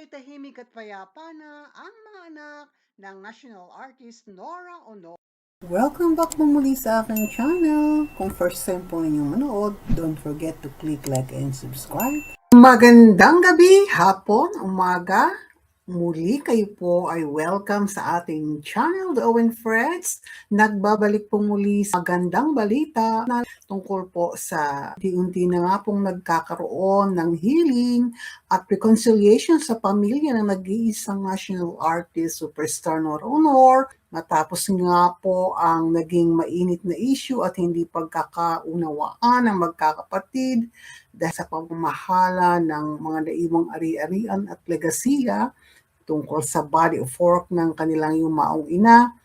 ay tahimik at payapa na ang mga anak ng national artist Nora Honor. Welcome back po muli sa aking channel. Kung first time po ninyong manood, don't forget to click like and subscribe. Magandang gabi, hapon, umaga. Muli kayo po ay welcome sa ating channel, The Owen Freds. Nagbabalik po muli sa magandang balita na tungkol po sa unti-unti na nga pong nagkakaroon ng healing at reconciliation sa pamilya ng nag-iisang national artist, superstar Nora Honor. Matapos nga po ang naging mainit na issue at hindi pagkakaunawaan ng magkakapatid dahil sa pamamahala ng mga naiwang ari-arian at legasiya tungkol sa body of work ng kanilang yumaong ina.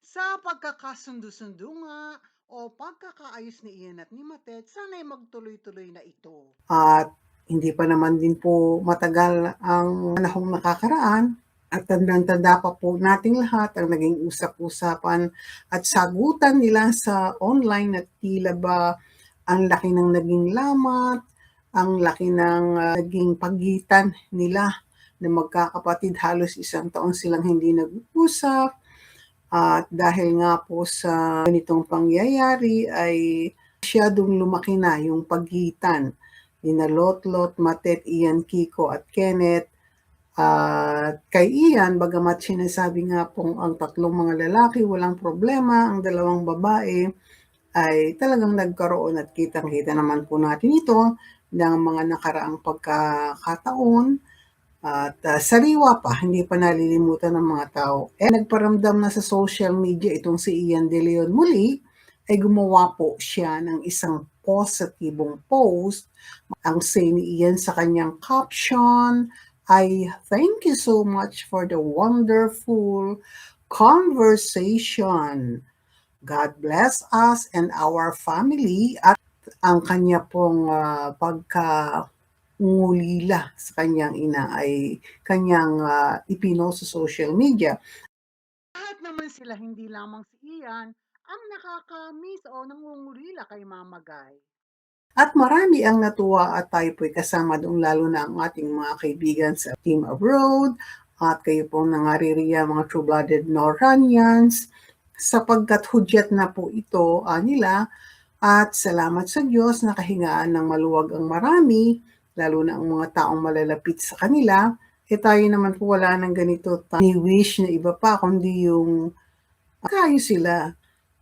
Sa pagkakasundo-sundo nga o pagkakaayos ni Ian at ni Matet, sana'y magtuloy-tuloy na ito. At hindi pa naman din po matagal ang panahong nakakaraan at tandang-tanda pa po nating lahat ang naging usap-usapan at sagutan nila sa online at tila ba ang laki ng naging lamat, ang laki ng naging pagitan nila na magkakapatid, halos isang taon silang hindi nag-uusap. At dahil nga po sa ganitong pangyayari ay masyadong lumaki na yung pagitan ni Lotlot, Matet, Ian, Kiko at Kenneth. At kay Ian, bagamat sinasabi nga pong ang tatlong mga lalaki walang problema, ang dalawang babae ay talagang nagkaroon at kitang-kita naman po natin ito ng mga nakaraang pagkakataon. At sariwa pa, hindi pa nalilimutan ng mga tao. Nagparamdam na sa social media itong si Ian De Leon muli, ay gumawa po siya ng isang positibong post. Ang say ni Ian sa kanyang caption ay, "Thank you so much for the wonderful conversation. God bless us and our family." At ang kanya pong pagka-ngulila sa kanyang ina ay kanyang ipinost sa social media. Lahat naman sila, hindi lamang si Ian, ang nakakamiss o nangungulila kay Mama Guy. At marami ang natuwa at tayo po'y kasama doon, lalo na ang ating mga kaibigan sa Team Abroad at kayo pong nangaririya mga true-blooded Noranians sapagkat hudyat na po ito nila at salamat sa Diyos na kahingaan ng maluwag ang marami, lalo na ang mga taong malalapit sa kanila. Tayo naman po wala ng ganito ni-wish na iba pa, kundi yung kayo sila.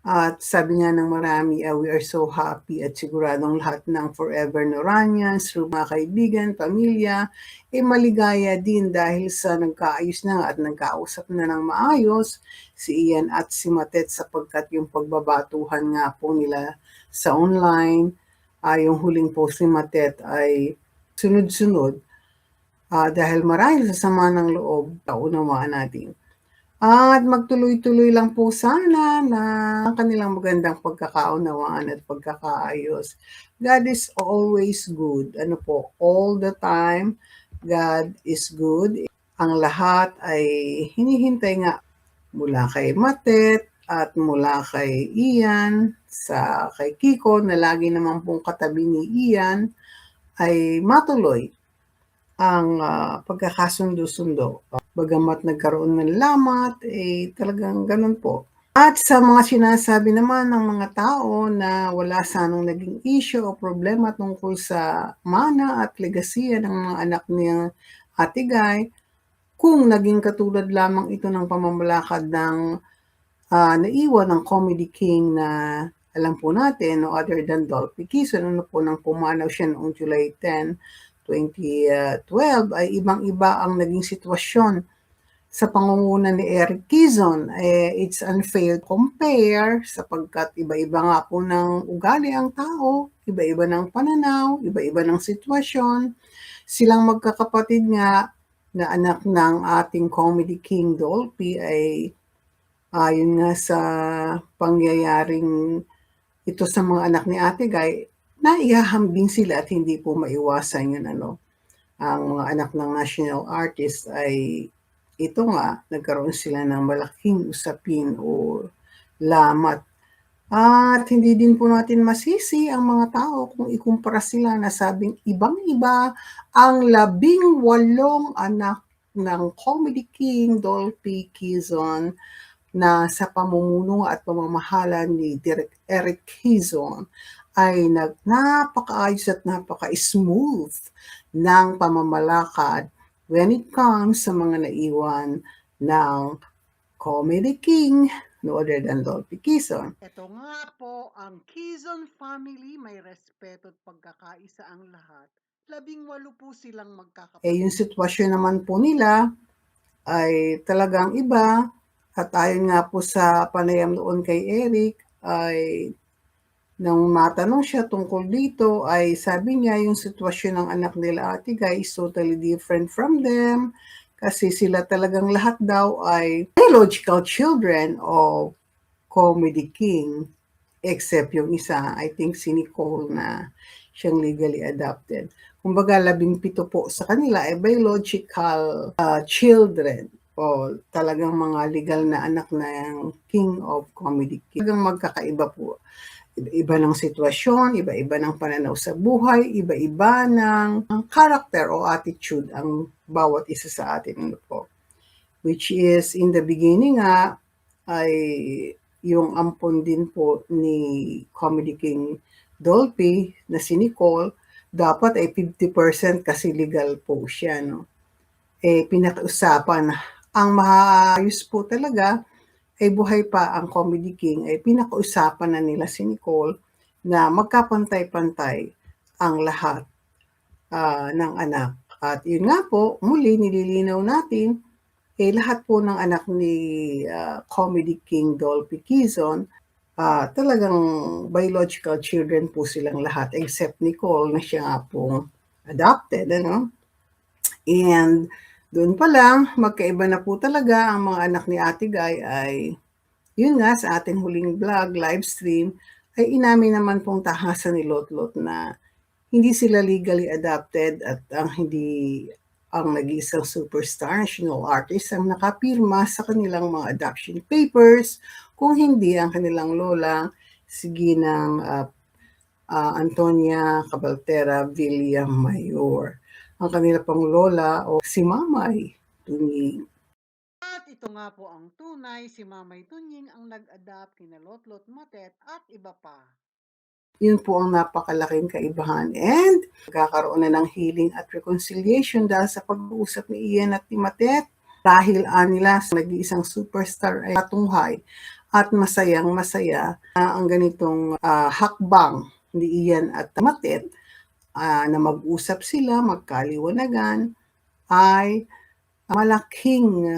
At sabi nga ng marami, we are so happy at siguradong lahat ng forever Noranians, mga kaibigan, pamilya, maligaya din dahil sa nagkaayos na at nagkausap na ng maayos si Ian at si Matet sapagkat yung pagbabatuhan nga po nila sa online, yung huling post ni Matet ay sunod-sunod dahil marahil sa sama ng loob, taunawaan natin. At magtuloy-tuloy lang po sana na ang kanilang magandang pagkakaunawaan at pagkakaayos. God is always good. Ano po, all the time, God is good. Ang lahat ay hinihintay nga mula kay Matet at mula kay Ian, sa kay Kiko na lagi naman pong katabi ni Ian, ay matuloy ang pagkakasundo-sundo. Bagamat nagkaroon ng lamat, talagang ganun po. At sa mga sinasabi naman ng mga tao na wala sanang naging issue o problema tungkol sa mana at legasiya ng mga anak ni Ate Guy, kung naging katulad lamang ito ng pamamalakad ng naiwan ng Comedy King na alam po natin, no other than Dolphy Quezon, ano po nang pumanaw siya noong July 10, 2012, ay ibang-iba ang naging sitwasyon sa pangunguna ni Eric Quezon. It's unfair to compare sapagkat iba-iba nga po ng ugali ang tao, iba-iba ng pananaw, iba-iba ng sitwasyon. Silang magkakapatid nga na anak ng ating Comedy King Dolphy ay ayon nga sa pangyayaring ito sa mga anak ni Ate Guy, naihahambing sila at hindi po maiwasan yun ang mga anak ng national artist ay ito nga, nagkaroon sila ng malaking usapin o lamat At hindi din po natin masisi ang mga tao kung ikumpara sila na sabing ibang-iba ang 18 anak ng Comedy King Dolphy Quezon na sa pamumuno at pamamahala ni Direk Eric Quezon ay napakaayos at napaka-smooth ng pamamalakad when it comes sa mga naiwan ng Comedy King no other than Dolphy Quezon. Ito nga po, ang Quezon family may respeto at pagkakaisa ang lahat. 18 po silang Yung magkakapatid. sitwasyon naman po nila ay talagang iba at ayon nga po sa panayam noon kay Eric ay nang matanong siya tungkol dito ay sabi niya yung sitwasyon ng anak nila Ate Guy is totally different from them kasi sila talagang lahat daw ay biological children of Comedy King except yung isa, I think si Nicole na siyang legally adopted. Kumbaga, 17 po sa kanila ay biological children o talagang mga legal na anak ng King of Comedy King. Talagang magkakaiba po. Iba-iba ng sitwasyon, iba-iba ng pananaw sa buhay, iba-iba ng character o attitude ang bawat isa sa atin. Ano po. Which is, in the beginning nga, ay yung ampon din po ni Comedy King Dolphy na si Nicole, dapat ay 50% kasi legal po siya. No? Pinag-usapan, ang maayos po talaga ay buhay pa ang Comedy King, ay pinakausapan na nila si Nicole na magkapantay-pantay ang lahat ng anak. At yun nga po, muli nililinaw natin, lahat po ng anak ni Comedy King Dolphy Quezon, talagang biological children po silang lahat except Nicole na siya nga pong adopted. Ano? And doon pa lang, magkaiba na po talaga ang mga anak ni Ate Guy ay yun nga sa ating huling vlog, live stream, ay inamin naman pong tahasan ni Lotlot na hindi sila legally adopted at ang nag-iisang superstar national artist ang nakapirma sa kanilang mga adoption papers kung hindi ang kanilang lola, si Ginang Antonia Cabaltera Villamayor. Ang kanila pang lola o si Mamay Tunying. At ito nga po ang tunay, si Mamay Tunying ang nag-adapt kina Lotlot Matet at iba pa. Yun po ang napakalaking kaibahan. And magkakaroon na ng healing at reconciliation dahil sa pag-uusap ni Ian at ni Matet. Dahil nila sa nag-iisang superstar ay patunghay at masayang masaya ang ganitong hakbang ni Ian at Matet na mag-usap sila, magkaliwanagan, ay malaking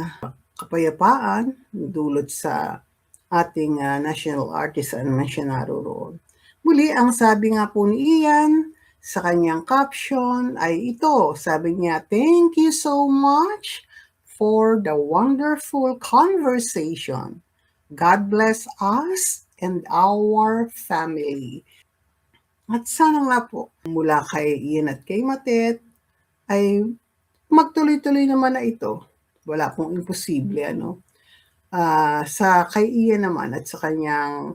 kapayapaan dulot sa ating national artist na siya naroon. Muli, ang sabi nga po ni Ian sa kanyang caption ay ito. Sabi niya, "Thank you so much for the wonderful conversation. God bless us and our family." At sana nga po, mula kay Ian at kay Matet, ay magtuloy-tuloy naman na ito. Wala pong imposible, ano? Sa kay Ian naman at sa kanyang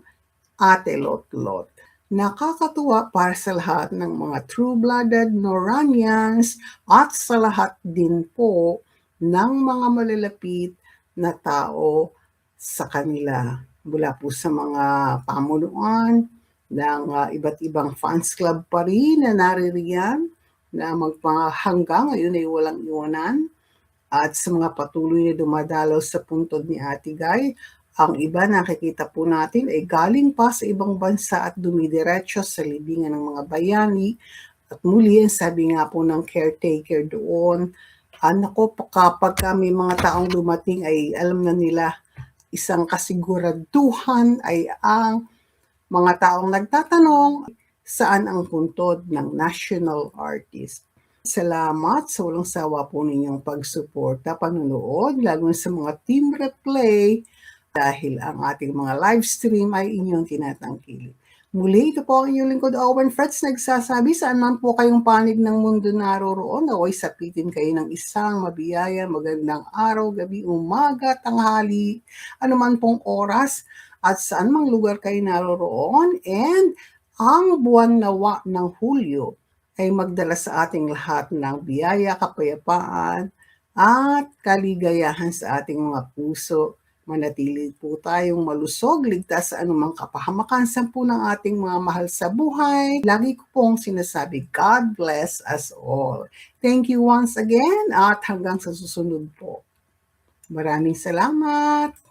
ate Lotlot. Nakakatuwa para sa lahat ng mga true-blooded Noranians at sa lahat din po ng mga malalapit na tao sa kanila. Mula po sa mga pamunuan ng iba't ibang fans club pa rin na naririyan na hanggang ngayon ay walang iwanan at sa mga patuloy na dumadalaw sa puntod ni Ate Guy. Ang iba nakikita po natin ay galing pa sa ibang bansa at dumidiretso sa libingan ng mga bayani. At muli, sabi nga po ng caretaker doon, nako, kapag may mga taong dumating ay alam na nila, isang kasiguraduhan ay ang mga taong nagtatanong saan ang puntod ng national artist. Salamat sa walang sawa po ninyong pagsuporta, panonood, lalo sa mga team replay, dahil ang ating mga live stream ay inyong tinatangkilik. Muli, ito po ang inyong lingkod, Owen Frets, nagsasabi saan man po kayong panig ng mundo naroroon, naway sapitin kayo ng isang mabiyaya, magandang araw, gabi, umaga, tanghali, anuman pong oras at saan mang lugar kayo naroroon, and ang buwan nawa ng Hulyo ay magdala sa ating lahat ng biyaya, kapayapaan, at kaligayahan sa ating mga puso. Manatili po tayong malusog, ligtas sa anumang kapahamakan sa po ng ating mga mahal sa buhay. Lagi ko pong sinasabi, God bless us all. Thank you once again at hanggang sa susunod po. Maraming salamat.